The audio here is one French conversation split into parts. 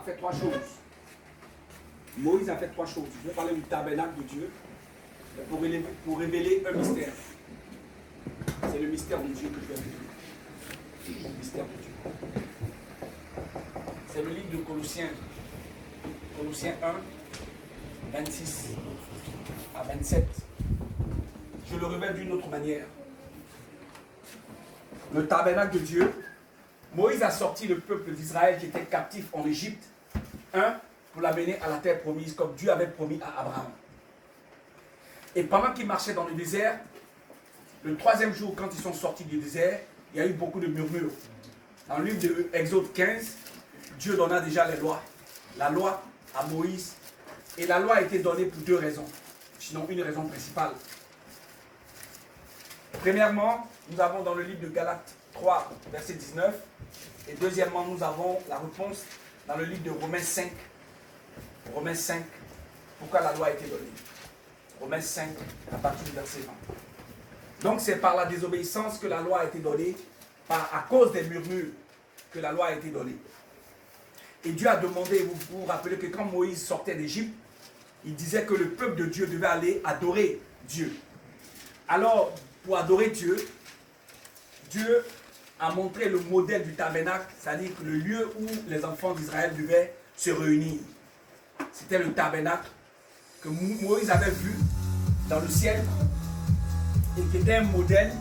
fait trois choses. Moïse a fait trois choses. Je vais parler du tabernacle de Dieu pour révéler un mystère. C'est le mystère de Dieu que je vais révéler. Le mystère de Dieu. C'est le livre de Colossiens. Colossiens 1, 26 à 27. Je le révèle d'une autre manière. Le tabernacle de Dieu. Moïse a sorti le peuple d'Israël qui était captif en Égypte. Pour l'amener à la terre promise, comme Dieu avait promis à Abraham. Et pendant qu'ils marchaient dans le désert, le troisième jour, quand ils sont sortis du désert, il y a eu beaucoup de murmures. Dans le livre de Exode 15, Dieu donna déjà les lois. La loi à Moïse. Et la loi a été donnée pour deux raisons. Sinon, une raison principale. Premièrement, nous avons dans le livre de Galates 3, verset 19. Et deuxièmement, nous avons la réponse dans le livre de Romains 5. Romains 5, pourquoi la loi a été donnée. Romains 5, à partir du verset 20. Donc c'est par la désobéissance que la loi a été donnée, à cause des murmures que la loi a été donnée. Et Dieu a demandé, vous vous rappelez que quand Moïse sortait d'Égypte, il disait que le peuple de Dieu devait aller adorer Dieu. Alors, pour adorer Dieu, Dieu a montré le modèle du tabernacle, c'est-à-dire que le lieu où les enfants d'Israël devaient se réunir. C'était le tabernacle que Moïse avait vu dans le ciel et qui était un modèle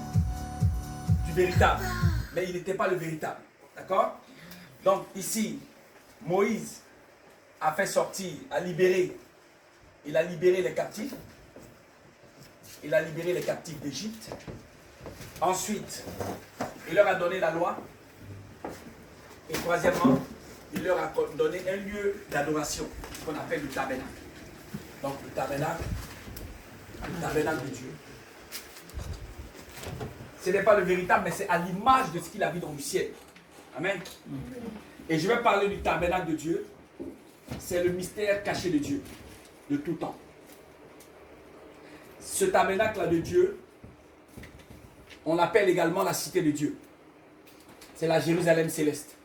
du véritable. Mais il n'était pas le véritable. D'accord? Donc ici, Moïse a fait sortir, il a libéré les captifs. Il a libéré les captifs d'Égypte. Ensuite, il leur a donné la loi. Et troisièmement, il leur a donné un lieu d'adoration qu'on appelle le tabernacle. Donc le tabernacle de Dieu. Ce n'est pas le véritable, mais c'est à l'image de ce qu'il a vu dans le ciel. Amen. Et je vais parler du tabernacle de Dieu. C'est le mystère caché de Dieu, de tout temps. Ce tabernacle-là de Dieu, on l'appelle également la cité de Dieu. C'est la Jérusalem céleste.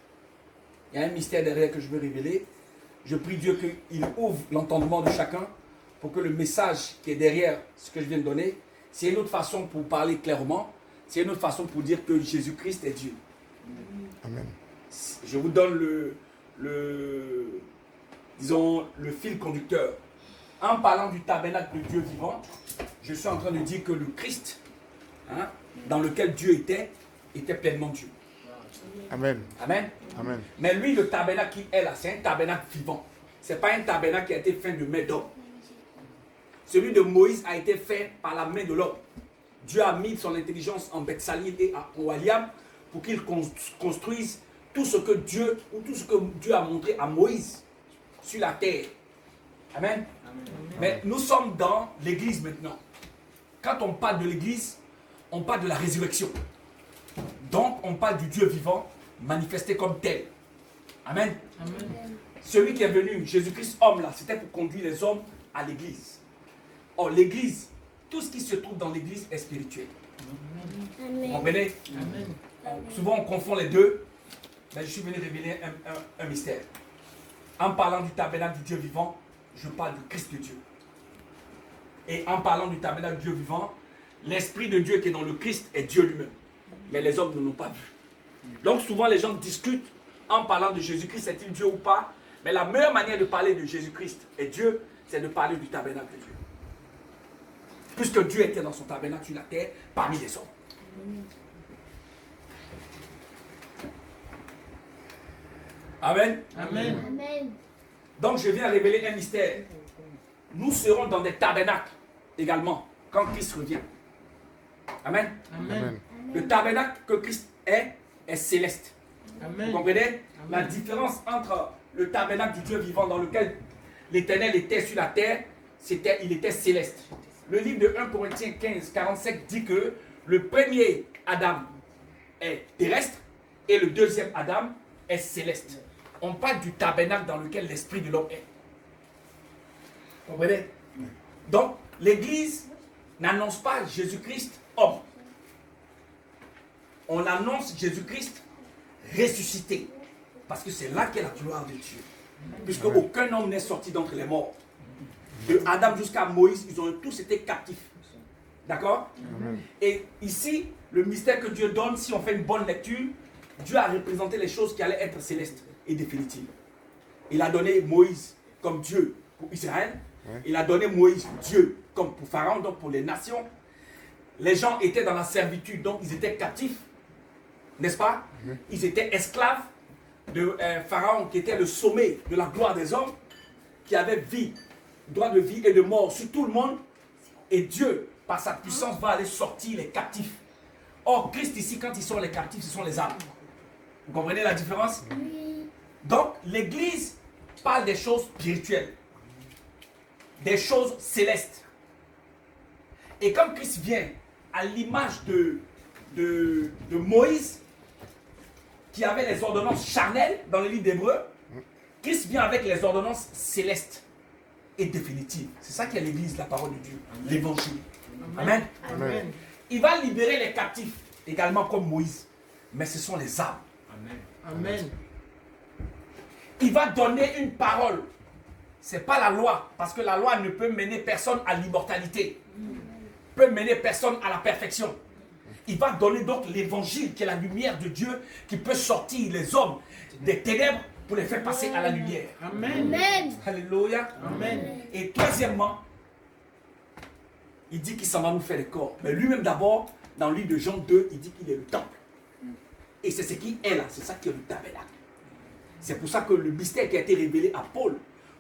Il y a un mystère derrière que je veux révéler. Je prie Dieu qu'il ouvre l'entendement de chacun pour que le message qui est derrière ce que je viens de donner, c'est une autre façon pour parler clairement, c'est une autre façon pour dire que Jésus-Christ est Dieu. Amen. Je vous donne disons, le fil conducteur. En parlant du tabernacle de Dieu vivant, je suis en train de dire que le Christ, dans lequel Dieu était pleinement Dieu. Amen. Amen. Amen. Mais lui, le tabernacle qu'il est là, c'est un tabernacle vivant. Ce n'est pas un tabernacle qui a été fait de main d'homme. Celui de Moïse a été fait par la main de l'homme. Dieu a mis son intelligence en Betsalil et à Oholiab pour qu'il construise tout ce que Dieu a montré à Moïse sur la terre. Amen. Amen. Mais nous sommes dans l'église maintenant. Quand on parle de l'église, on parle de la résurrection. Donc on parle du Dieu vivant manifesté comme tel. Amen. Amen. Celui qui est venu, Jésus-Christ homme là, c'était pour conduire les hommes à l'église. Or l'église, tout ce qui se trouve dans l'église est spirituel. Amen. Vous comprenez? Amen. Souvent on confond les deux, mais je suis venu révéler un mystère. En parlant du tabernacle du Dieu vivant, je parle du Christ de Dieu. Et en parlant du tabernacle du Dieu vivant, l'Esprit de Dieu qui est dans le Christ est Dieu lui-même. Mais les hommes ne l'ont pas vu. Donc souvent les gens discutent en parlant de Jésus-Christ, est-il Dieu ou pas? Mais la meilleure manière de parler de Jésus-Christ et Dieu, c'est de parler du tabernacle de Dieu. Puisque Dieu était dans son tabernacle sur la terre, parmi les hommes. Amen. Amen. Amen. Donc je viens révéler un mystère. Nous serons dans des tabernacles également, quand Christ revient. Amen. Amen. Le tabernacle que Christ est céleste. Amen. Vous comprenez? Amen. La différence entre le tabernacle du Dieu vivant dans lequel l'Éternel était sur la terre, il était céleste. Le livre de 1 Corinthiens 15, 47 dit que le premier Adam est terrestre et le deuxième Adam est céleste. On parle du tabernacle dans lequel l'esprit de l'homme est. Vous comprenez? Donc, l'Église n'annonce pas Jésus-Christ homme. On annonce Jésus-Christ ressuscité. Parce que c'est là qu'est la gloire de Dieu. Puisque aucun homme n'est sorti d'entre les morts. De Adam jusqu'à Moïse, ils ont tous été captifs. D'accord? Et ici, le mystère que Dieu donne, si on fait une bonne lecture, Dieu a représenté les choses qui allaient être célestes et définitives. Il a donné Moïse comme Dieu pour Israël. Il a donné Moïse Dieu comme pour Pharaon, donc pour les nations. Les gens étaient dans la servitude, donc ils étaient captifs. N'est-ce pas? Ils étaient esclaves de Pharaon, qui était le sommet de la gloire des hommes, qui avait vie, droit de vie et de mort sur tout le monde. Et Dieu, par sa puissance, va aller sortir les captifs. Or, Christ ici, quand ils sont les captifs, ce sont les âmes. Vous comprenez la différence? Donc, l'Église parle des choses spirituelles, des choses célestes. Et comme Christ vient à l'image de Moïse, qui avait les ordonnances charnelles dans le livre d'Hébreu, Christ vient avec les ordonnances célestes et définitives. C'est ça qui est l'Église, la parole de Dieu, l'Évangile. Amen. Amen. Il va libérer les captifs, également comme Moïse. Mais ce sont les âmes. Amen. Il va donner une parole. Ce n'est pas la loi, parce que la loi ne peut mener personne à l'immortalité. Peut mener personne à la perfection. Il va donner donc l'évangile, qui est la lumière de Dieu, qui peut sortir les hommes des ténèbres pour les faire passer à la lumière. Amen. Alléluia. Amen. Et troisièmement, il dit qu'il s'en va nous faire les corps. Mais lui-même d'abord, dans le livre de Jean 2, il dit qu'il est le temple. Et c'est ce qui est là, c'est ça qui est le tabernacle. C'est pour ça que le mystère qui a été révélé à Paul,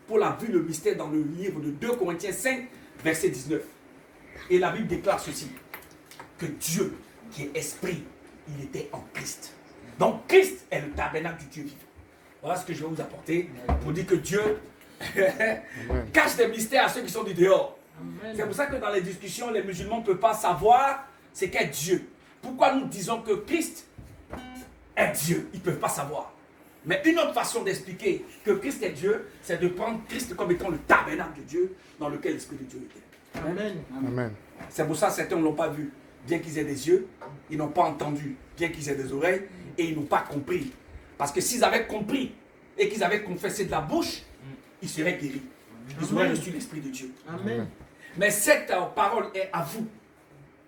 Paul a vu le mystère dans le livre de 2 Corinthiens 5, verset 19. Et la Bible déclare ceci, que Dieu, qui est esprit, il était en Christ. Donc Christ est le tabernacle du Dieu vivant. Voilà ce que je vais vous apporter pour dire que Dieu cache des mystères à ceux qui sont du dehors. C'est pour ça que dans les discussions, les musulmans ne peuvent pas savoir ce qu'est Dieu. Pourquoi nous disons que Christ est Dieu? Ils ne peuvent pas savoir. Mais une autre façon d'expliquer que Christ est Dieu, c'est de prendre Christ comme étant le tabernacle de Dieu dans lequel l'Esprit de Dieu était. Amen. Amen. C'est pour ça que certains ne l'ont pas vu, bien qu'ils aient des yeux, ils n'ont pas entendu, bien qu'ils aient des oreilles, et ils n'ont pas compris. Parce que s'ils avaient compris et qu'ils avaient confessé de la bouche, ils seraient guéris. Ils auraient reçu l'Esprit de Dieu. Amen. Mais cette parole est à vous,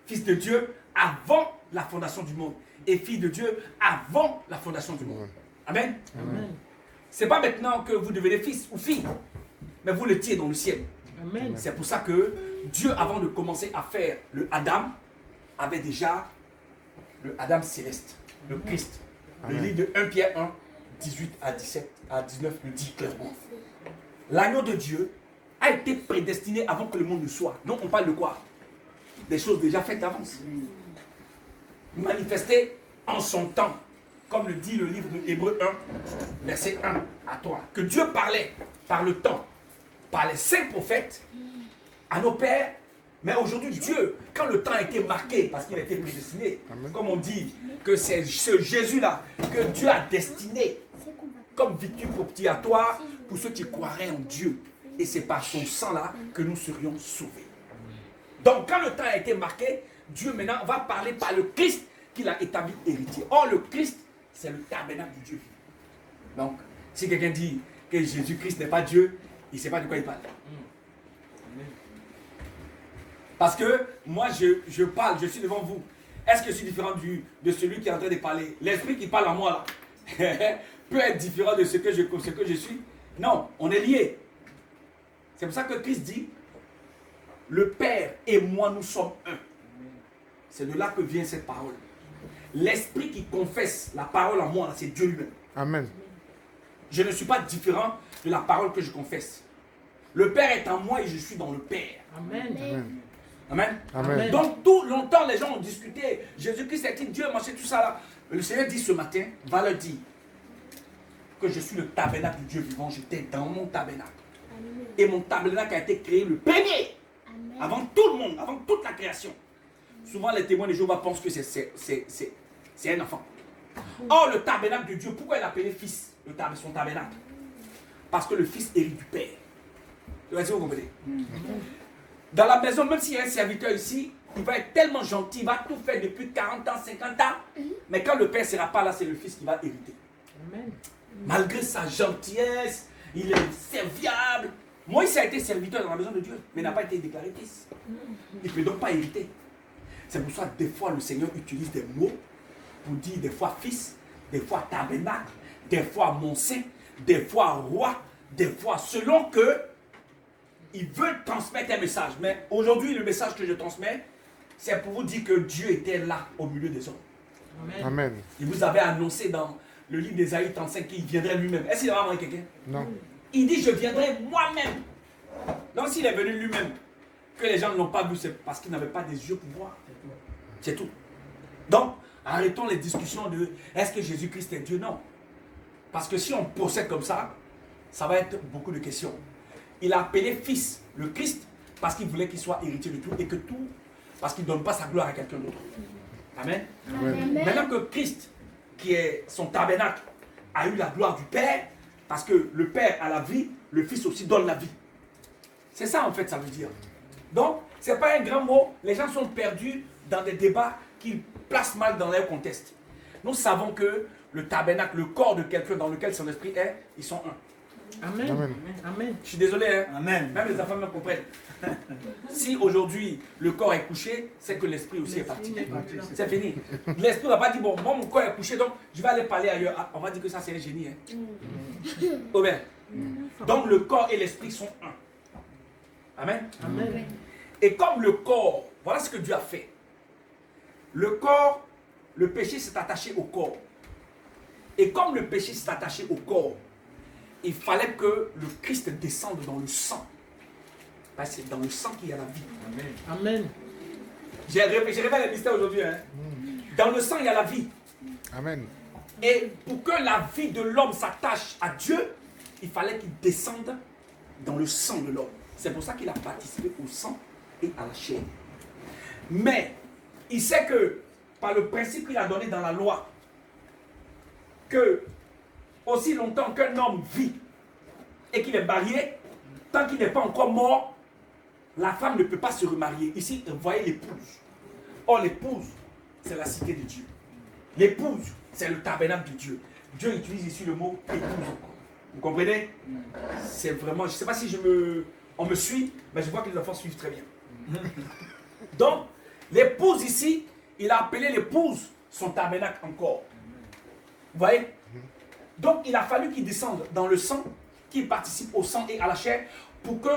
fils de Dieu, avant la fondation du monde. Et fille de Dieu, avant la fondation du monde. Amen. Amen. Ce n'est pas maintenant que vous devenez fils ou fille, mais vous l'étiez dans le ciel. Amen. C'est pour ça que Dieu, avant de commencer à faire le Adam, avait déjà le Adam céleste, le Christ. Le livre de 1 Pierre 1, 18 à 17 à 19 le dit clairement. L'agneau de Dieu a été prédestiné avant que le monde ne soit. Donc on parle de quoi? Des choses déjà faites d'avance. Manifestées en son temps. Comme le dit le livre de Hébreu 1, verset 1 à 3. Que Dieu parlait par le temps, par les 5 prophètes, à nos pères. Mais aujourd'hui, Dieu, quand le temps a été marqué, parce qu'il a été prédestiné, comme on dit, que c'est ce Jésus-là que Dieu a destiné comme victime propitiatoire pour ceux qui croiraient en Dieu. Et c'est par son sang-là que nous serions sauvés. Donc, quand le temps a été marqué, Dieu maintenant va parler par le Christ qu'il a établi héritier. Or, le Christ, c'est le tabernacle du Dieu. Donc, si quelqu'un dit que Jésus-Christ n'est pas Dieu, il ne sait pas de quoi il parle. Parce que moi, je parle, je suis devant vous. Est-ce que je suis différent de celui qui est en train de parler? L'esprit qui parle en moi, là, peut être différent de ce que je suis? Non, on est liés. C'est pour ça que Christ dit, le Père et moi, nous sommes un. C'est de là que vient cette parole. L'esprit qui confesse la parole en moi, c'est Dieu lui-même. Amen. Je ne suis pas différent de la parole que je confesse. Le Père est en moi et je suis dans le Père. Amen. Amen. Amen. Donc tout longtemps les gens ont discuté. Jésus-Christ est-il Dieu, machin, tout ça là. Le Seigneur dit ce matin, va leur dire que je suis le tabernacle du Dieu vivant. J'étais dans mon tabernacle. Amen. Et mon tabernacle a été créé le premier. Amen. Avant tout le monde, avant toute la création. Souvent les témoins de Jéhovah pensent que c'est un enfant. Or le tabernacle de Dieu, pourquoi il appelait fils son tabernacle? Parce que le fils hérite du Père. Vous comprenez? Dans la maison, même s'il y a un serviteur ici, il va être tellement gentil, il va tout faire depuis 40 ans, 50 ans. Mais quand le père ne sera pas là, c'est le fils qui va hériter. Amen. Malgré sa gentillesse il est serviable. Moïse a été serviteur dans la maison de Dieu, mais n'a pas été déclaré fils. Il ne peut donc pas hériter. C'est pour ça que des fois le Seigneur utilise des mots pour dire des fois fils, des fois tabernacle, des fois mon saint, des fois roi, des fois selon que il veut transmettre un message. Mais aujourd'hui, le message que je transmets, c'est pour vous dire que Dieu était là au milieu des hommes. Amen. Amen. Il vous avait annoncé dans le livre d'Ésaïe 35 qu'il viendrait lui-même. Est-ce qu'il a vraiment quelqu'un? Non. Il dit, je viendrai moi-même. Donc s'il est venu lui-même, que les gens ne l'ont pas vu, c'est parce qu'il n'avait pas des yeux pour voir. C'est tout. Donc, arrêtons les discussions de est-ce que Jésus-Christ est Dieu? Non. Parce que si on procède comme ça, ça va être beaucoup de questions. Il a appelé fils le Christ parce qu'il voulait qu'il soit héritier de tout et que tout, parce qu'il ne donne pas sa gloire à quelqu'un d'autre. Amen. Amen. Maintenant que Christ, qui est son tabernacle, a eu la gloire du Père, parce que le Père a la vie, le Fils aussi donne la vie. C'est ça en fait, ça veut dire. Donc, ce n'est pas un grand mot. Les gens sont perdus dans des débats qu'ils placent mal dans leur contexte. Nous savons que le tabernacle, le corps de quelqu'un dans lequel son esprit est, ils sont un. Amen. Amen. Amen. Je suis désolé, hein? Amen. Même les enfants me comprennent. Si aujourd'hui le corps est couché, c'est que l'esprit aussi est parti. C'est fini. L'esprit ne va pas dire, bon, moi mon corps est couché, donc je vais aller parler ailleurs. Ah, on va dire que ça c'est un génie. Hein? Oh bien. Donc le corps et l'esprit sont un. Amen. Amen. Et comme le corps, voilà ce que Dieu a fait. Le corps, le péché s'est attaché au corps. Et comme le péché s'est attaché au corps, il fallait que le Christ descende dans le sang. Parce que c'est dans le sang qu'il y a la vie. Amen. J'ai révélé le mystère aujourd'hui. Hein? Dans le sang, il y a la vie. Amen. Et pour que la vie de l'homme s'attache à Dieu, il fallait qu'il descende dans le sang de l'homme. C'est pour ça qu'il a participé au sang et à la chair. Mais il sait que, par le principe qu'il a donné dans la loi, que aussi longtemps qu'un homme vit et qu'il est marié, tant qu'il n'est pas encore mort, la femme ne peut pas se remarier. Ici, vous voyez l'épouse. Or, l'épouse, c'est la cité de Dieu. L'épouse, c'est le tabernacle de Dieu. Dieu utilise ici le mot épouse. Vous comprenez? C'est vraiment, je ne sais pas si on me suit, mais je vois que les enfants suivent très bien. Donc, l'épouse ici, il a appelé l'épouse son tabernacle encore. Vous voyez? Donc, il a fallu qu'il descende dans le sang, qu'il participe au sang et à la chair, pour que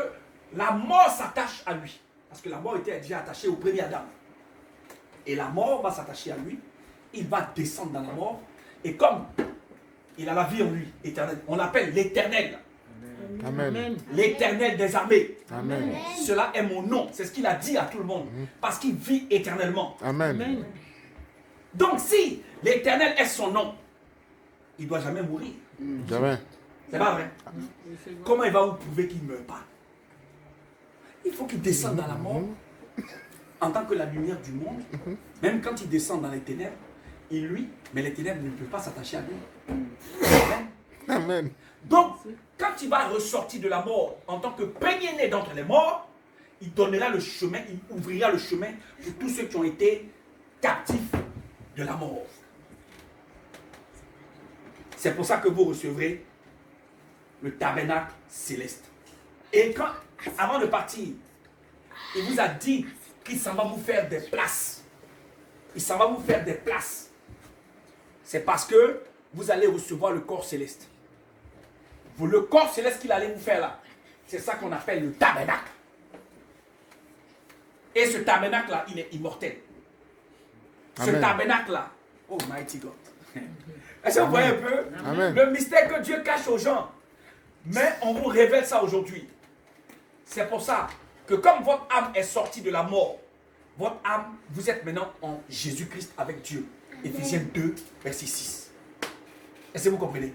la mort s'attache à lui. Parce que la mort était déjà attachée au premier Adam. Et la mort va s'attacher à lui. Il va descendre dans la mort. Et comme il a la vie en lui, éternelle, on l'appelle l'éternel. Amen. L'éternel des armées. Amen. Cela est mon nom. C'est ce qu'il a dit à tout le monde. Parce qu'il vit éternellement. Amen. Donc si l'éternel est son nom, il ne doit jamais mourir. Jamais. C'est pas vrai? Comment il va vous prouver qu'il ne meurt pas? Il faut qu'il descende dans la mort en tant que la lumière du monde. Même quand il descend dans les ténèbres, mais les ténèbres ne peuvent pas s'attacher à lui. Amen. Amen. Donc, quand il va ressortir de la mort en tant que premier-né d'entre les morts, il donnera le chemin, il ouvrira le chemin pour tous ceux qui ont été captifs de la mort. C'est pour ça que vous recevrez le tabernacle céleste. Et quand, avant de partir, il vous a dit qu'il s'en va vous faire des places. Il s'en va vous faire des places. C'est parce que vous allez recevoir le corps céleste. Le corps céleste qu'il allait vous faire là, c'est ça qu'on appelle le tabernacle. Et ce tabernacle-là, il est immortel. Ce tabernacle-là, oh mighty God. Est-ce que vous voyez un peu le mystère que Dieu cache aux gens? Mais on vous révèle ça aujourd'hui. C'est pour ça que comme votre âme est sortie de la mort, votre âme, vous êtes maintenant en Jésus-Christ avec Dieu. Éphésiens 2, verset 6. Est-ce que vous comprenez?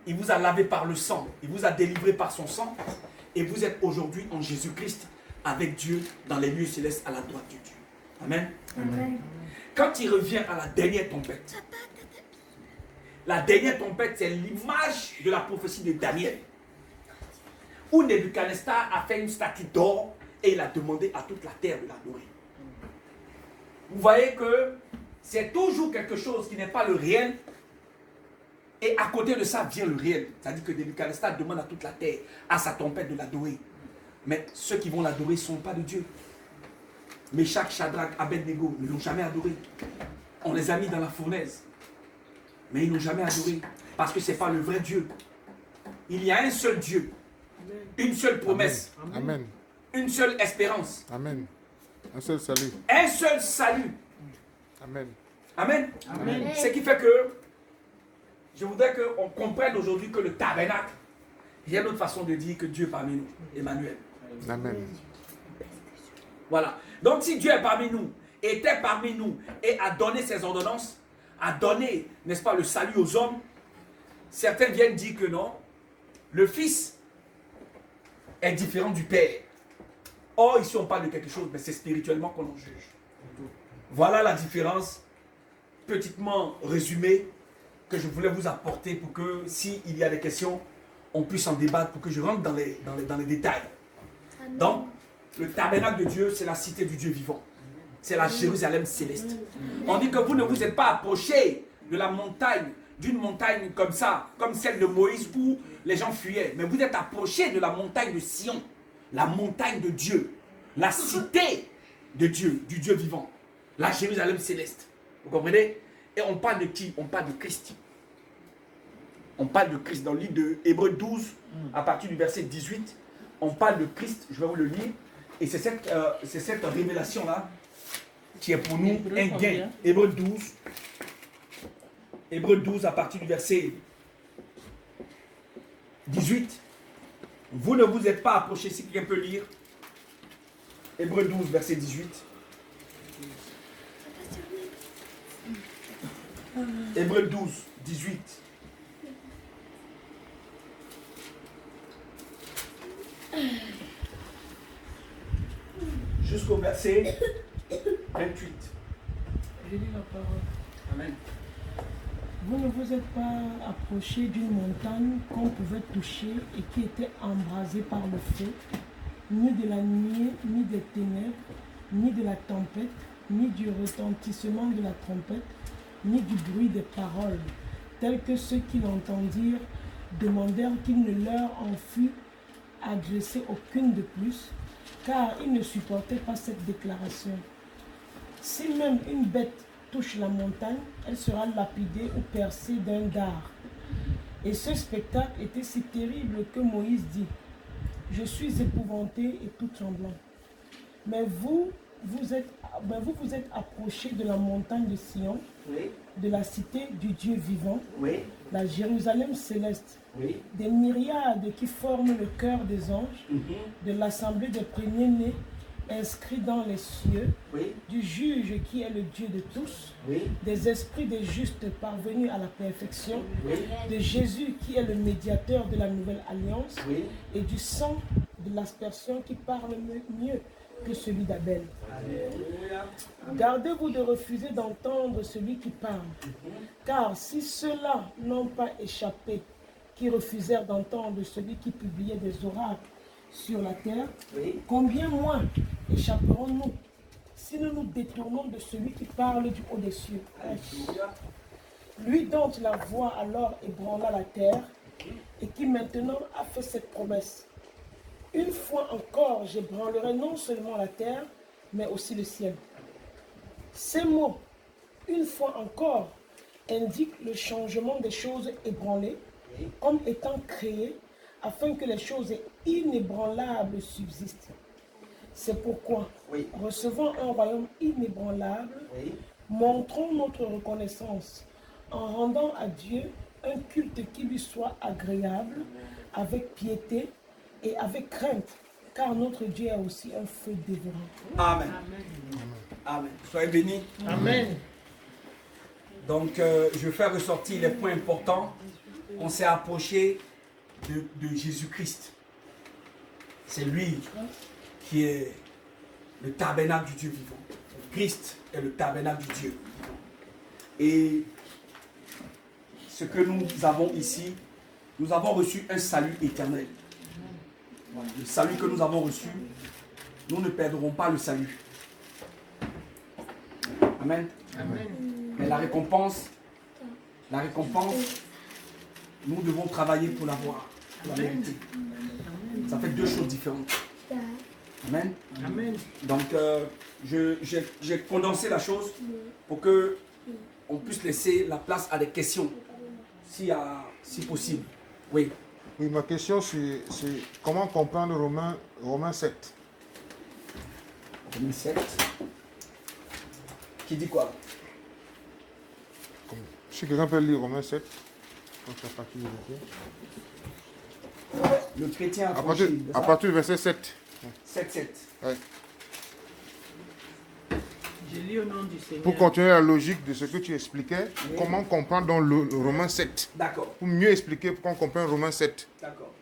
Il vous a lavé par le sang, il vous a délivré par son sang, et vous êtes aujourd'hui en Jésus-Christ avec Dieu dans les lieux célestes à la droite de Dieu. Amen. Amen. Quand il revient à la dernière tempête, c'est l'image de la prophétie de Daniel, où Nebuchadnezzar a fait une statue d'or et il a demandé à toute la terre de l'adorer. Vous voyez que c'est toujours quelque chose qui n'est pas le réel, Et à côté de ça vient le réel. C'est-à-dire que Nebuchadnezzar demande à toute la terre, à sa tempête, de l'adorer. Mais ceux qui vont l'adorer ne sont pas de Dieu. Meshach, Shadrach, Abednego ne l'ont jamais adoré. On les a mis dans la fournaise. Mais ils n'ont jamais adoré. Parce que ce n'est pas le vrai Dieu. Il y a un seul Dieu. Une seule promesse. Amen. Une seule espérance. Amen. Un seul salut. Un seul salut. Amen. Amen. Amen. Ce qui fait que je voudrais qu'on comprenne aujourd'hui que le tabernacle, il y a une autre façon de dire que Dieu est parmi nous. Emmanuel. Amen. Voilà. Donc si Dieu est parmi nous, était parmi nous et a donné ses ordonnances, a donné, n'est-ce pas, le salut aux hommes, certains viennent dire que non, le Fils est différent du Père. Or, ici on parle de quelque chose, mais c'est spirituellement qu'on en juge. Voilà la différence, petitement résumée, que je voulais vous apporter pour que, s'il y a des questions, on puisse en débattre, pour que je rentre dans les détails. Donc, le tabernacle de Dieu, c'est la cité du Dieu vivant. C'est la Jérusalem céleste. On dit que vous ne vous êtes pas approché de la montagne, d'une montagne comme ça, comme celle de Moïse où les gens fuyaient. Mais vous êtes approché de la montagne de Sion, la montagne de Dieu, la cité de Dieu, du Dieu vivant, la Jérusalem céleste. Vous comprenez? Et on parle de qui? On parle de Christ. On parle de Christ dans le livre de Hébreux 12, à partir du verset 18. On parle de Christ, je vais vous le lire. Et c'est cette révélation-là qui est pour nous un gain. Hébreux 12. Hébreux 12 à partir du verset 18. Vous ne vous êtes pas approchés, si quelqu'un peut lire. Hébreux 12, verset 18. Hébreux 12, 18. Jusqu'au verset 28. Je lis la parole. Amen. Vous ne vous êtes pas approché d'une montagne qu'on pouvait toucher et qui était embrasée par le feu, ni de la nuée, ni des ténèbres, ni de la tempête, ni du retentissement de la trompette, ni du bruit des paroles, tels que ceux qui l'entendirent demandèrent qu'il ne leur en fût adressé aucune de plus, car ils ne supportaient pas cette déclaration. Si même une bête touche la montagne, elle sera lapidée ou percée d'un dard. Et ce spectacle était si terrible que Moïse dit, « Je suis épouvanté et tout tremblant. » Mais vous vous êtes approchés de la montagne de Sion, Oui, de la cité du Dieu vivant, oui, la Jérusalem céleste, oui. des myriades qui forment le cœur des anges, de l'assemblée des premiers-nés inscrits dans les cieux, Oui, du juge qui est le Dieu de tous, oui, des esprits des justes parvenus à la perfection, oui, de Jésus qui est le médiateur de la nouvelle alliance, oui. et du sang de l'aspersion qui parle mieux que celui d'Abel. Alléluia. Gardez-vous de refuser d'entendre celui qui parle, car si ceux-là n'ont pas échappé, qui refusèrent d'entendre celui qui publiait des oracles sur la terre, Oui, combien moins échapperons-nous si nous nous détournons de celui qui parle du haut des cieux? Alléluia. Lui dont la voix alors ébranla la terre et qui maintenant a fait cette promesse. Une fois encore, j'ébranlerai non seulement la terre, mais aussi le ciel. Ces mots, une fois encore, indiquent le changement des choses ébranlées comme étant créées afin que les choses inébranlables subsistent. C'est pourquoi, Oui, recevant un royaume inébranlable, oui, montrons notre reconnaissance en rendant à Dieu un culte qui lui soit agréable, avec piété et avec crainte, car notre Dieu est aussi un feu dévorant. Amen. Amen. Soyez bénis. Amen. Donc, je vais faire ressortir les points importants. On s'est approché de Jésus-Christ. C'est lui qui est le tabernacle du Dieu vivant. Christ est le tabernacle du Dieu. Et ce que nous avons ici, nous avons reçu un salut éternel. Voilà. Le salut que nous avons reçu, nous ne perdrons pas le salut. Amen. Amen. Mais la récompense, nous devons travailler pour l'avoir, pour la mériter. Ça fait deux choses différentes. Amen. Amen. Donc, j'ai condensé la chose pour que on puisse laisser la place à des questions, si possible. Oui. Oui, ma question c'est comment comprendre Romains 7. Romains 7. Qui dit quoi? Si quelqu'un peut lire Romains 7, donc à partir du verset. Le chrétien À partir du verset 7. 7. Ouais. Je lis au nom du Seigneur. Pour continuer la logique de ce que tu expliquais, Oui. comment comprendre dans le Romains 7. D'accord. Pour mieux expliquer pourquoi on comprend Romains 7. D'accord.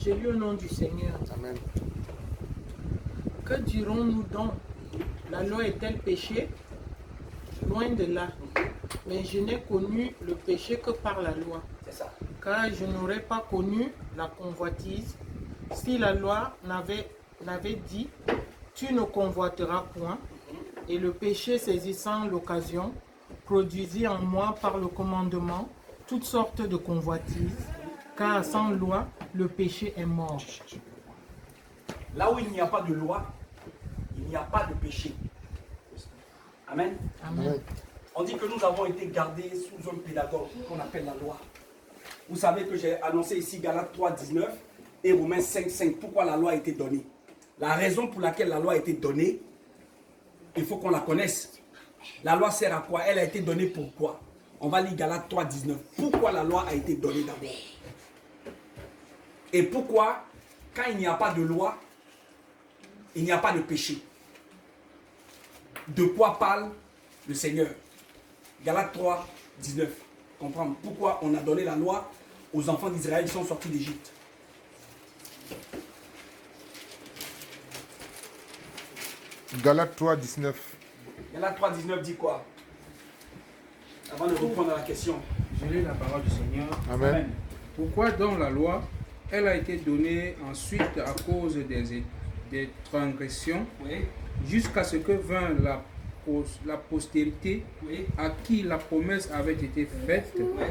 Je lis au nom du Seigneur. Amen. Que dirons-nous donc? La loi est-elle péché? Loin de là. Mais je n'ai connu le péché que par la loi. C'est ça. Car je n'aurais pas connu la convoitise si la loi n'avait dit tu ne convoiteras point, et le péché saisissant l'occasion produisit en moi par le commandement toutes sortes de convoitises, car sans loi le péché est mort. Là où il n'y a pas de loi, il n'y a pas de péché. Amen. Amen. On dit que nous avons été gardés sous un pédagogue qu'on appelle la loi. Vous savez que j'ai annoncé ici Galates 3, 19 et Romains 5, 5. Pourquoi la loi a été donnée? La raison pour laquelle la loi a été donnée, il faut qu'on la connaisse. La loi sert à quoi? Elle a été donnée pourquoi? On va lire Galates 3, 19. Pourquoi la loi a été donnée d'abord? Et pourquoi, quand il n'y a pas de loi, il n'y a pas de péché? De quoi parle le Seigneur? Galates 3, 19. Comprendre pourquoi on a donné la loi aux enfants d'Israël qui sont sortis d'Égypte. Galates 3, 19. Galates 3, 19 dit quoi? Avant de reprendre la question. Je lis la parole du Seigneur. Amen. Pourquoi donc la loi, elle a été donnée ensuite à cause des transgressions, Oui, jusqu'à ce que vint la postérité oui, à qui la promesse avait été faite. oui,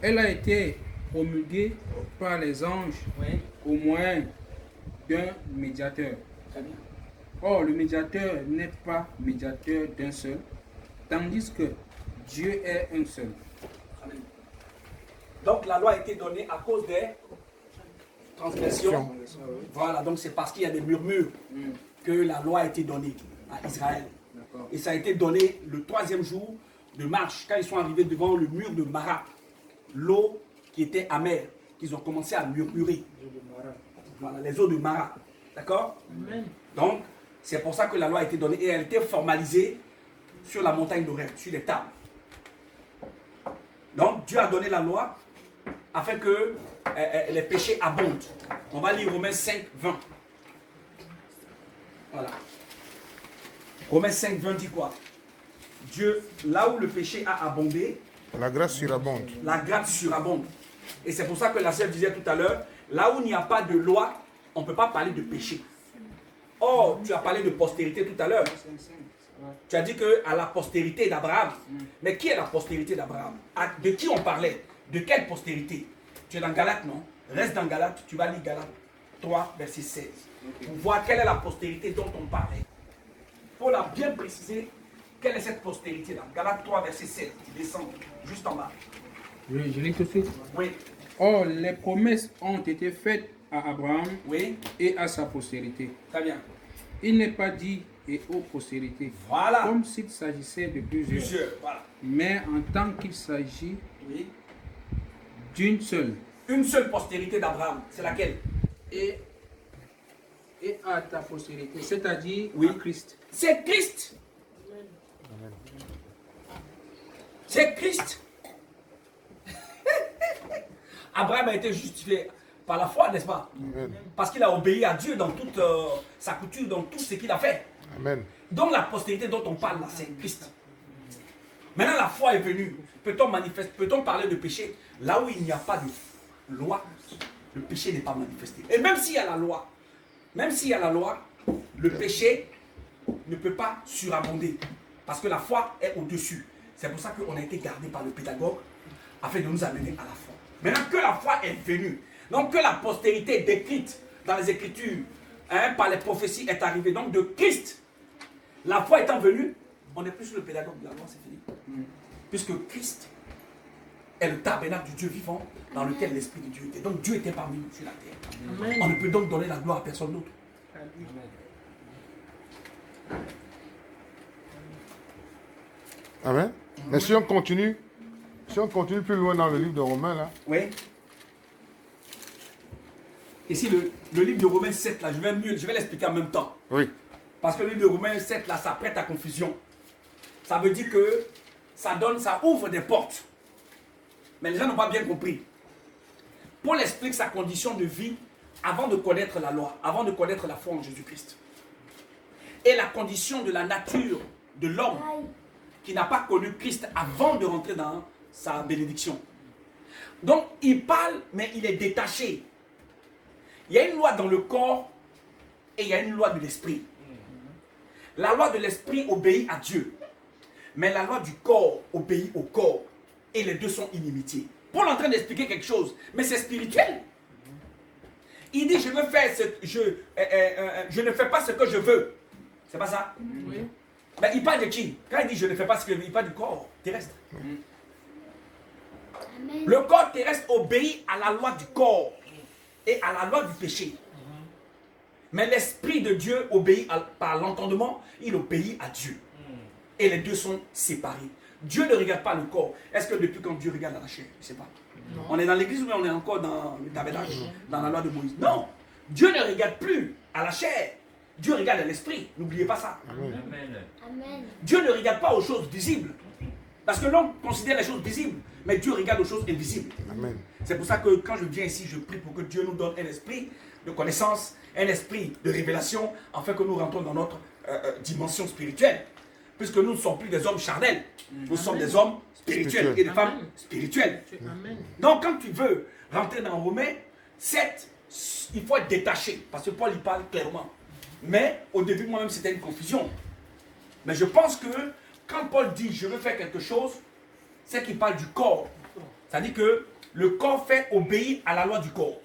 Elle a été promulguée par les anges oui. au moyen d'un médiateur. Très bien. Or, le médiateur n'est pas médiateur d'un seul, tandis que Dieu est un seul. Amen. Donc la loi a été donnée à cause des transgressions. Voilà, donc c'est parce qu'il y a des murmures que la loi a été donnée à Israël. D'accord. Et ça a été donné le 3e jour de marche, quand ils sont arrivés devant le mur de Mara. L'eau qui était amère, qu'ils ont commencé à murmurer. Voilà, les eaux de Mara. D'accord? Amen. Donc, c'est pour ça que la loi a été donnée et elle a été formalisée sur la montagne d'Horeb, sur les tables. Donc, Dieu a donné la loi afin que les péchés abondent. On va lire Romains 5, 20. Voilà. Romains 5, 20 dit quoi? Dieu, là où le péché a abondé, La grâce surabonde. la grâce surabonde. Et c'est pour ça que la sœur disait tout à l'heure, là où il n'y a pas de loi, on ne peut pas parler de péché. Or, tu as parlé de postérité tout à l'heure. Tu as dit qu'à la postérité d'Abraham. Mais qui est la postérité d'Abraham? De qui on parlait? De quelle postérité? Tu es dans Galates, non? Reste dans Galates, tu vas lire Galates 3, verset 16. Pour voir quelle est la postérité dont on parlait. Paul a bien précisé quelle est cette postérité-là. Galates 3, verset 16. Tu descends juste en bas. Je lis tout de suite. Oui, Or, les promesses ont été faites à Abraham oui, et à sa postérité. très bien. Il n'est pas dit et aux postérités, Voilà. comme s'il s'agissait de plusieurs, Plusieurs, voilà. mais en tant qu'il s'agit Oui. d'une seule. Une seule postérité d'Abraham, c'est laquelle? Et à ta postérité, c'est-à-dire Oui. à Christ. C'est Christ. C'est Christ. Abraham a été justifié par la foi, n'est-ce pas? Amen. Parce qu'il a obéi à Dieu dans toute sa couture, dans tout ce qu'il a fait. Amen. Donc la postérité dont on parle là, c'est Christ. Maintenant la foi est venue. Peut-on parler de péché là où il n'y a pas de loi? Le péché n'est pas manifesté. Et même s'il y a la loi, le péché ne peut pas surabonder. Parce que la foi est au-dessus. C'est pour ça qu'on a été gardé par le pédagogue afin de nous amener à la foi. Maintenant que la foi est venue, donc que la postérité décrite dans les Écritures, par les prophéties est arrivée, donc de Christ, la foi étant venue, on n'est plus sur le pédagogue de la loi, c'est fini. Puisque Christ est le tabernacle du Dieu vivant dans lequel l'Esprit de Dieu était. Donc Dieu était parmi nous sur la terre. Amen. On ne peut donc donner la gloire à personne d'autre. Amen. Mais si on continue plus loin dans le livre de Romains, là. Oui. Ici, le livre de Romains 7, là, je vais l'expliquer en même temps. Oui. Parce que le livre de Romains 7, là, ça prête à confusion. Ça veut dire que ça ouvre des portes. Mais les gens n'ont pas bien compris. Paul explique sa condition de vie avant de connaître la loi, avant de connaître la foi en Jésus-Christ. Et la condition de la nature de l'homme qui n'a pas connu Christ avant de rentrer dans sa bénédiction. Donc, il parle, mais il est détaché. Il y a une loi dans le corps et il y a une loi de l'esprit. La loi de l'esprit obéit à Dieu. Mais la loi du corps obéit au corps. Et les deux sont inimitiés. Paul est en train d'expliquer quelque chose, mais c'est spirituel. Il dit, je ne fais pas ce que je veux. C'est pas ça? Oui. Mais il parle de qui? Quand il dit, je ne fais pas ce que je veux, il parle du corps terrestre. Amen. Le corps terrestre obéit à la loi du corps et à la loi du péché. Mais l'Esprit de Dieu obéit par l'entendement, il obéit à Dieu. Et les deux sont séparés. Dieu ne regarde pas le corps. Est-ce que depuis quand Dieu regarde à la chair? Je ne sais pas. Non. On est dans l'église ou on est encore dans le tabernacle, dans la loi de Moïse? Non. Dieu ne regarde plus à la chair. Dieu regarde à l'esprit. N'oubliez pas ça. Amen. Amen. Dieu ne regarde pas aux choses visibles. Parce que l'homme considère les choses visibles. Mais Dieu regarde aux choses invisibles. C'est pour ça que quand je viens ici, je prie pour que Dieu nous donne un esprit de connaissance, un esprit de révélation, afin que nous rentrons dans notre dimension spirituelle. Puisque nous ne sommes plus des hommes charnels. Nous sommes des hommes spirituels et des femmes spirituelles. Amen. Donc quand tu veux rentrer dans Romains 7, il faut être détaché. Parce que Paul y parle clairement. Mais au début, moi-même, c'était une confusion. Mais je pense que quand Paul dit « je veux faire quelque chose », c'est qu'il parle du corps. C'est-à-dire que le corps fait obéir à la loi du corps.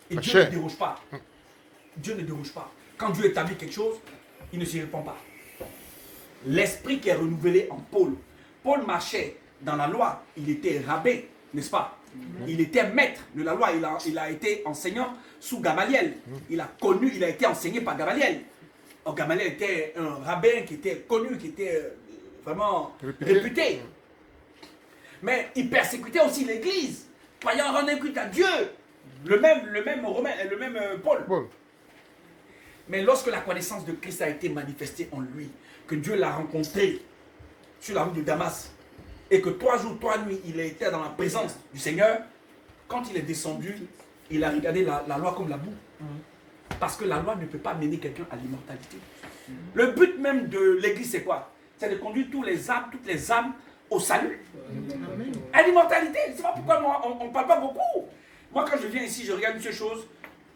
Et Dieu ne déroge pas. Dieu ne déroge pas. Quand Dieu établit quelque chose, il ne s'y répond pas. L'esprit qui est renouvelé en Paul. Paul marchait dans la loi, il était rabbin, n'est-ce pas? Il était maître de la loi, il a été enseignant sous Gamaliel. Il a été enseigné par Gamaliel. Alors, Gamaliel était un rabbin qui était connu, qui était vraiment réputé. Mais il persécutait aussi l'Église, croyant rendre un culte à Dieu. Le même Romain, le même Paul. Mais lorsque la connaissance de Christ a été manifestée en lui, que Dieu l'a rencontré sur la route de Damas, et que 3 jours, 3 nuits, il était dans la présence du Seigneur, quand il est descendu, il a regardé la loi comme la boue. Parce que la loi ne peut pas mener quelqu'un à l'immortalité. Le but même de l'Église, c'est quoi? C'est de conduire toutes les âmes au salut. À l'immortalité. C'est pas pourquoi on ne parle pas beaucoup. Moi, quand je viens ici, je regarde une seule chose,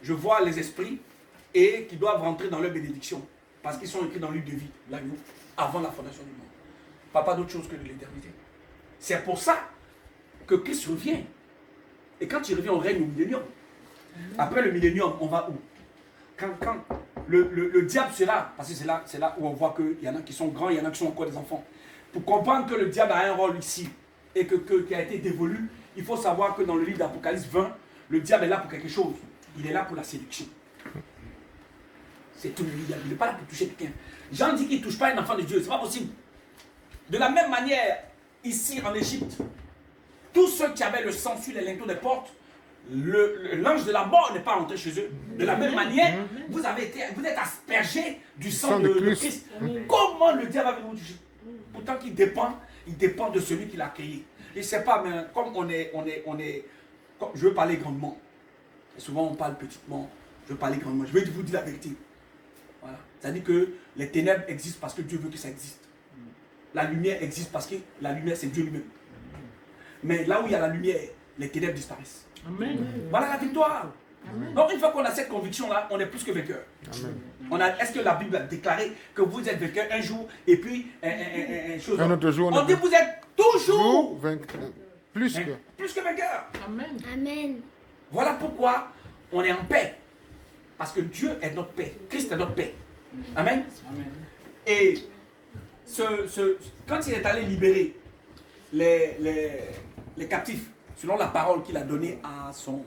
je vois les esprits et qui doivent rentrer dans leur bénédiction. Parce qu'ils sont écrits dans le livre de vie, l'agneau, avant la fondation du monde. Pas d'autre chose que de l'éternité. C'est pour ça que Christ revient. Et quand il revient, on règne au millénium. Après le millénium, on va où? Quand le diable sera, parce que c'est là où on voit qu'il y en a qui sont grands, il y en a qui sont encore des enfants. Pour comprendre que le diable a un rôle ici et qui a été dévolu, il faut savoir que dans le livre d'Apocalypse 20, le diable est là pour quelque chose. Il est là pour la séduction. C'est tout le diable. Il n'est pas là pour toucher quelqu'un. Jean dit qu'il ne touche pas un enfant de Dieu. Ce n'est pas possible. De la même manière, ici en Égypte, tous ceux qui avaient le sang sur les linteaux des portes, l'ange de la mort n'est pas rentré chez eux. De la même manière, vous êtes aspergés du sang de Christ. Comment le diable va venir vous toucher? Pourtant qu'il dépend de celui qui l'a créé. Je ne sais pas, mais comme je veux parler grandement. Et souvent on parle petitement. Je veux parler grandement. Je vais vous dire la vérité. Voilà. C'est-à-dire que les ténèbres existent parce que Dieu veut que ça existe. La lumière existe parce que la lumière, c'est Dieu lui-même. Mais là où il y a la lumière, les ténèbres disparaissent. Amen. Voilà la victoire. Donc, une fois qu'on a cette conviction-là, on est plus que vainqueur. Est-ce que la Bible a déclaré que vous êtes vainqueur un jour et puis un autre jour, on dit vous êtes toujours plus que vainqueur. Amen. Amen. Voilà pourquoi on est en paix. Parce que Dieu est notre paix. Christ est notre paix. Amen. Et quand il est allé libérer les captifs, selon la parole qu'il a donnée à son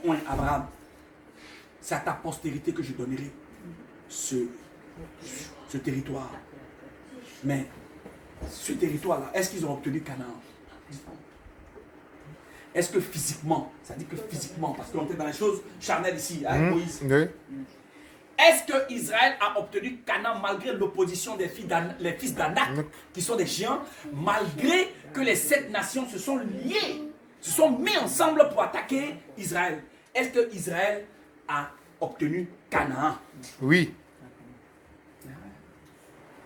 oint Abraham, c'est à ta postérité que je donnerai ce territoire. Mais ce territoire-là, est-ce qu'ils ont obtenu Canaan? Est-ce que physiquement, ça dit que physiquement, parce qu'on est dans les choses charnelles ici, avec Moïse. Oui. Est-ce que Israël a obtenu Canaan malgré l'opposition des fils d'Anak, qui sont des géants, malgré que les 7 nations se sont liées, se sont mis ensemble pour attaquer Israël? Est-ce que Israël a obtenu Canaan? Oui.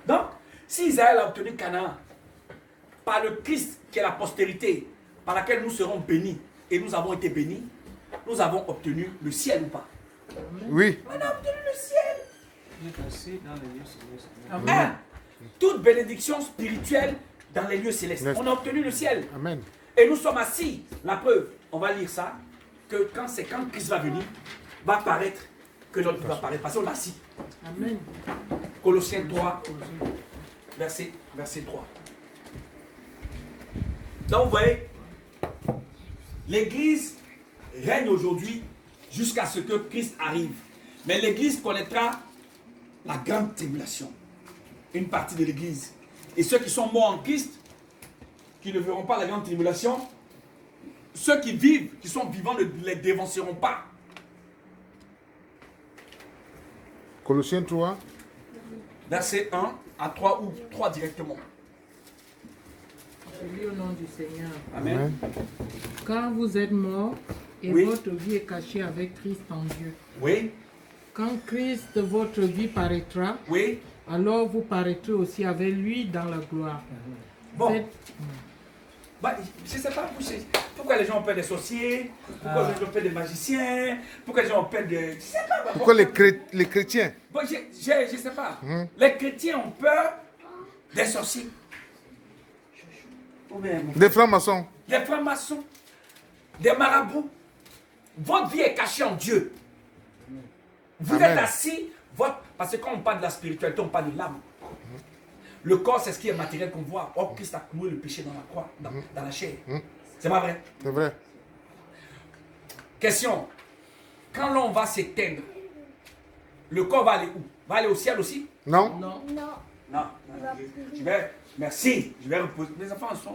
Donc, si Israël a obtenu Canaan par le Christ qui est la postérité par laquelle nous serons bénis, et nous avons été bénis, nous avons obtenu le ciel ou pas? Oui. On a obtenu le ciel. Amen. Toute bénédiction spirituelle dans les lieux célestes. On a obtenu le ciel. Amen. Et nous sommes assis. La preuve, on va lire ça, que quand Christ va venir, va paraître que notre vie va paraître. Parce qu'on est assis. Amen. Colossiens 3, verset 3. Donc vous voyez, l'Église règne aujourd'hui jusqu'à ce que Christ arrive. Mais l'Église connaîtra la grande tribulation. Une partie de l'Église. Et ceux qui sont morts en Christ, qui ne verront pas la grande tribulation, ceux qui vivent, qui sont vivants, ne les dévanceront pas. Colossiens 3. Verset 1 à 3 ou 3 directement. Je lis au nom du Seigneur. Amen. Car vous êtes morts et Oui. votre vie est cachée avec Christ en Dieu. Oui, Quand Christ, votre vie, paraîtra, oui. alors vous paraîtrez aussi avec lui dans la gloire. Bon. Faites- Bah, je ne sais pas pourquoi les gens ont peur des sorciers, pourquoi les gens ont peur des magiciens, pourquoi les gens ont peur de... Je sais pas. Pourquoi les chrétiens? Bon, je ne sais pas. Les chrétiens ont peur des sorciers. Ou bien, Des francs-maçons? des francs-maçons, des marabouts. Votre vie est cachée en Dieu. Vous Amen. êtes assis, parce que quand on parle de la spiritualité, on parle de l'âme. Le corps, c'est ce qui est matériel qu'on voit. Oh, Christ a cloué le péché dans la croix, dans la chair. C'est pas vrai? C'est vrai. Question. Quand l'on va s'éteindre, le corps va aller où? Va aller au ciel aussi? Non? Non. Non. Non. Merci. Je vais reposer. Les enfants sont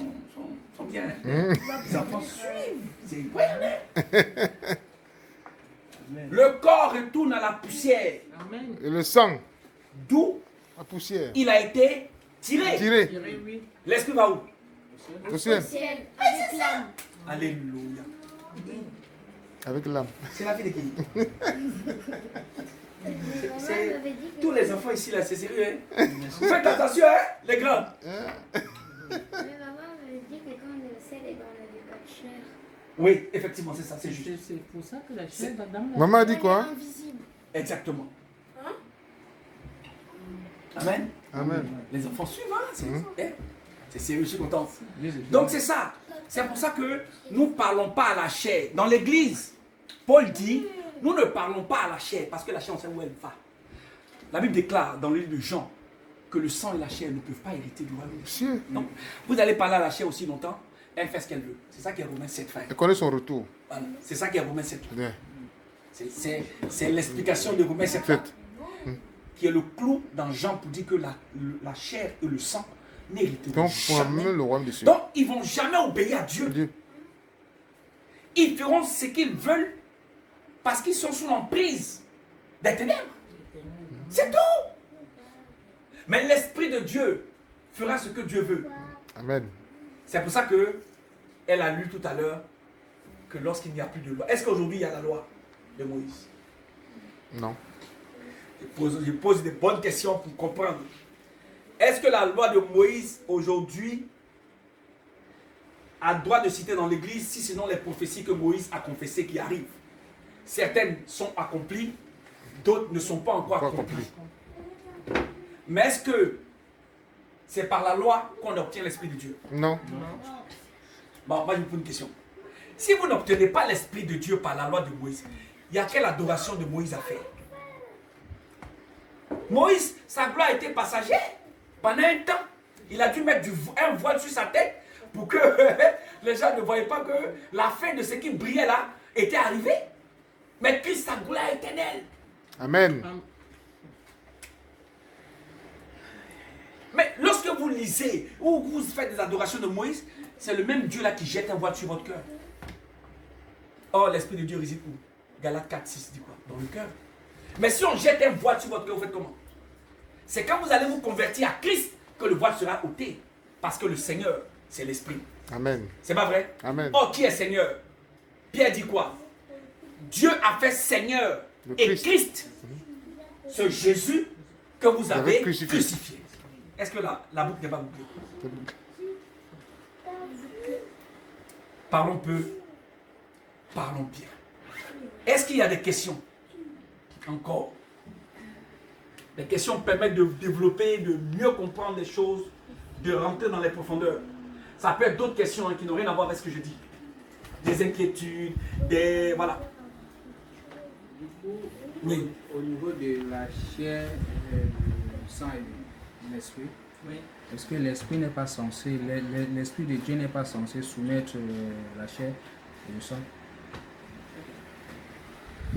bien. Hein? Les enfants suivent. C'est incroyable. Le corps retourne à la poussière. Amen. Et le sang, D'où la poussière. il a été tiré. Tiré Tirez, oui. L'esprit va où? au ciel Ciel. Avec l'âme. Alléluia. avec l'âme. C'est la vie de qui? Maman m'avait dit que... Tous les enfants ici, là, c'est sérieux. Hein? Faites attention, hein, les grands. Mais maman m'avait dit que quand on est au ciel, eh ben, on n'avait pas de chair. Oui, effectivement, c'est ça, c'est juste. C'est pour ça que la chair va dans la... Maman a dit On est quoi? invisible. Exactement. Amen. Amen. Les enfants suivent, hein? C'est sérieux, je suis content. Donc c'est ça. C'est pour ça que nous ne parlons pas à la chair. Dans l'église, Paul dit, nous ne parlons pas à la chair, parce que la chair, on sait où elle va. La Bible déclare dans le livre de Jean que le sang et la chair ne peuvent pas hériter du royaume. Monsieur, Donc, vous allez parler à la chair aussi longtemps, elle fait ce qu'elle veut. C'est ça qui est Romains 7, frère. elle connaît son retour. Voilà. C'est ça qui est Romains 7. Bien. C'est l'explication de Romains 7, Faites. qui est le clou dans Jean pour dire que la chair et le sang n'hériteront Donc, pour jamais. amener le royaume des cieux. Donc, ils ne vont jamais obéir à Dieu. Dieu. Ils feront ce qu'ils veulent parce qu'ils sont sous l'emprise des ténèbres. C'est tout. Mais l'Esprit de Dieu fera ce que Dieu veut. Amen. C'est pour ça que elle a lu tout à l'heure que lorsqu'il n'y a plus de loi. Est-ce qu'aujourd'hui il y a la loi de Moïse? Non. Je pose des bonnes questions pour comprendre. Est-ce que la loi de Moïse aujourd'hui a droit de citer dans l'église si sinon les prophéties que Moïse a confessées qui arrivent? certaines sont accomplies, d'autres ne sont pas encore accomplies. Mais est-ce que c'est par la loi qu'on obtient l'Esprit de Dieu? Non. Bon, moi je vous pose une question. Si vous n'obtenez pas l'Esprit de Dieu par la loi de Moïse, il y a quelle adoration de Moïse à faire? Moïse, sa gloire était passagère pendant un temps. Il a dû mettre un voile sur sa tête pour que les gens ne voyaient pas que la fin de ce qui brillait là était arrivée. Mais Christ, sa gloire est éternelle. Amen. Mais lorsque vous lisez ou vous faites des adorations de Moïse, c'est le même Dieu là qui jette un voile sur votre cœur. Or, l'Esprit de Dieu réside où? Galates 4, 6 dit quoi? Dans le cœur. Mais si on jette un voile sur votre cœur, vous faites comment? C'est quand vous allez vous convertir à Christ que le voile sera ôté. Parce que le Seigneur, c'est l'Esprit. Amen. C'est pas vrai? Amen. Oh, qui est Seigneur? Pierre dit quoi? Dieu a fait Seigneur et Christ, ce Jésus que vous avez crucifié. Est-ce que la boucle n'est pas bouclée? Parlons peu, parlons bien. Est-ce qu'il y a des questions? Encore. Les questions permettent de développer, de mieux comprendre les choses, de rentrer dans les profondeurs. Ça peut être d'autres questions qui n'ont rien à voir avec ce que je dis. Des inquiétudes, des... Voilà. Du coup, Oui. au niveau de la chair, le sang et l'esprit, est-ce que l'esprit n'est pas censé, l'esprit de Dieu n'est pas censé soumettre la chair et le sang?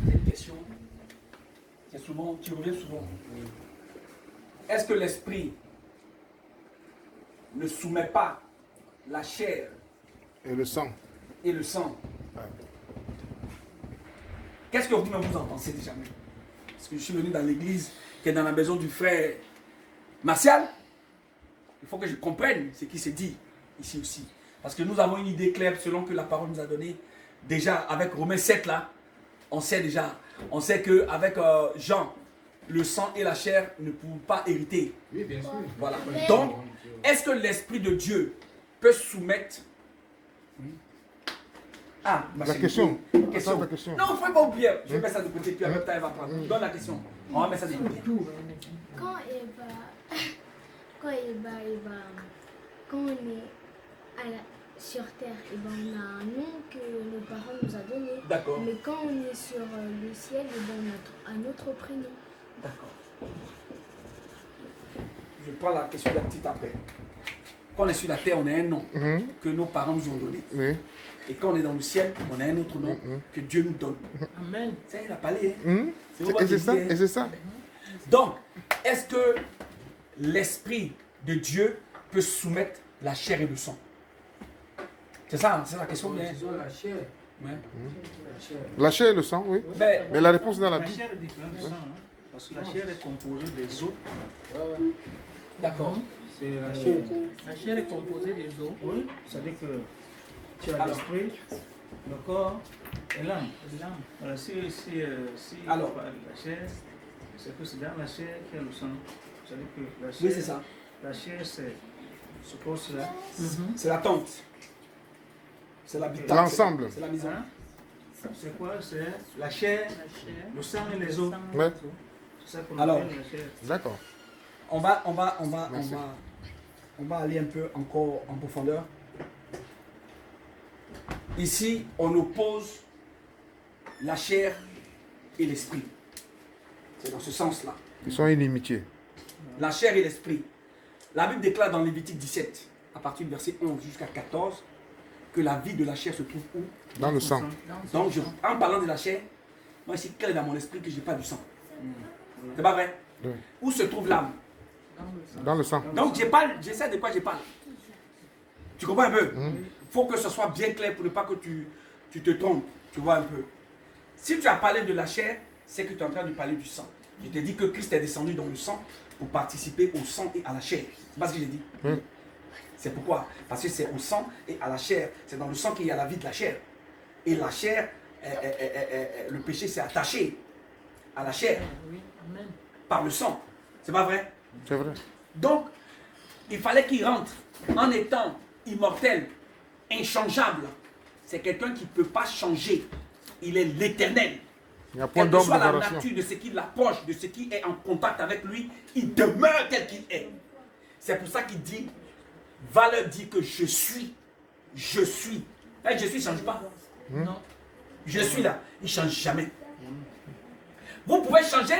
C'est une question. C'est souvent, tu reviens souvent. Est-ce que l'esprit ne soumet pas la chair Et le sang. et le sang? Qu'est-ce que vous en pensez déjà? Parce que je suis venu dans l'église qui est dans la maison du frère Martial. Il faut que je comprenne ce qui se dit ici aussi. Parce que nous avons une idée claire selon que la parole nous a donné. Déjà avec Romains 7 là, on sait qu'avec Jean, le sang et la chair ne peuvent pas hériter. Oui, bien sûr. Voilà. Donc, est-ce que l'Esprit de Dieu peut soumettre... Ah, La question. Attends, la question. Non, il ne faut pas oublier. Je vais mettre ça de côté, puis en même temps, elle va prendre. Donne la question. On va mettre ça de côté. Quand on est sur terre, on a un nom que nos parents nous ont donné. D'accord. Mais quand on est sur le ciel, on a un autre prénom. D'accord. Je prends la question d'un petit après. Quand on est sur la terre, on a un nom que nos parents nous ont donné. Oui. Et quand on est dans le ciel, on a un autre nom que Dieu nous donne. Amen. Ça, il a parlé. Et c'est ça. Et c'est ça. Donc, est-ce que l'Esprit de Dieu peut soumettre la chair et le sang? C'est ça, c'est la question. Disons la chair. Ouais. La chair. La chair et le sang, oui. Mais, Mais la réponse est dans la La Bible. chair est différente du sang, parce que la chair est composée des os. d'accord. C'est la chair. La chair est composée des os. Oui, c'est-à-dire que tu as l'esprit, le corps et l'âme. Voilà, si Alors. on parle de la chair, c'est que c'est dans la chair qu'il y a le sang. C'est-à-dire que la chair, Oui, c'est ça. La chair, c'est ce poste-là. C'est la tente. C'est l'habitat. L'ensemble. C'est la maison. Hein? C'est quoi? C'est la chair, le sang et les os. Ouais. C'est ça qu'on Alors. appelle la chair. D'accord. On va aller un peu encore en profondeur. Ici, on oppose la chair et l'esprit. C'est dans ce sens-là. Ils sont inimitiés. La chair et l'esprit. La Bible déclare dans Lévitique 17, à partir du verset 11 jusqu'à 14, que la vie de la chair se trouve où? Dans le sang. Donc, en parlant de la chair, moi, c'est clair dans mon esprit que je n'ai pas du sang. C'est pas vrai? Oui. Où se trouve l'âme? Dans le sang. Donc, je sais de quoi je parle. Tu comprends un peu? Il faut que ce soit bien clair pour ne pas que tu te trompes. Tu vois un peu. Si tu as parlé de la chair, c'est que tu es en train de parler du sang. Je t'ai dit que Christ est descendu dans le sang pour participer au sang et à la chair. C'est pas ce que j'ai dit. C'est pourquoi? Parce que c'est au sang et à la chair. C'est dans le sang qu'il y a la vie de la chair. Et la chair, le péché s'est attaché à la chair par le sang. C'est pas vrai? C'est vrai. Donc, il fallait qu'il rentre en étant immortel, inchangeable. C'est quelqu'un qui ne peut pas changer. Il est l'éternel. Il n'y a point quelle que d'homme soit de la variation. nature de ce qui l'approche, de ce qui est en contact avec lui, il demeure tel qu'il est. C'est pour ça qu'il dit, va leur dire que je suis. Je suis. Je suis ne change pas. Non. Je suis là. Il ne change jamais. Vous pouvez changer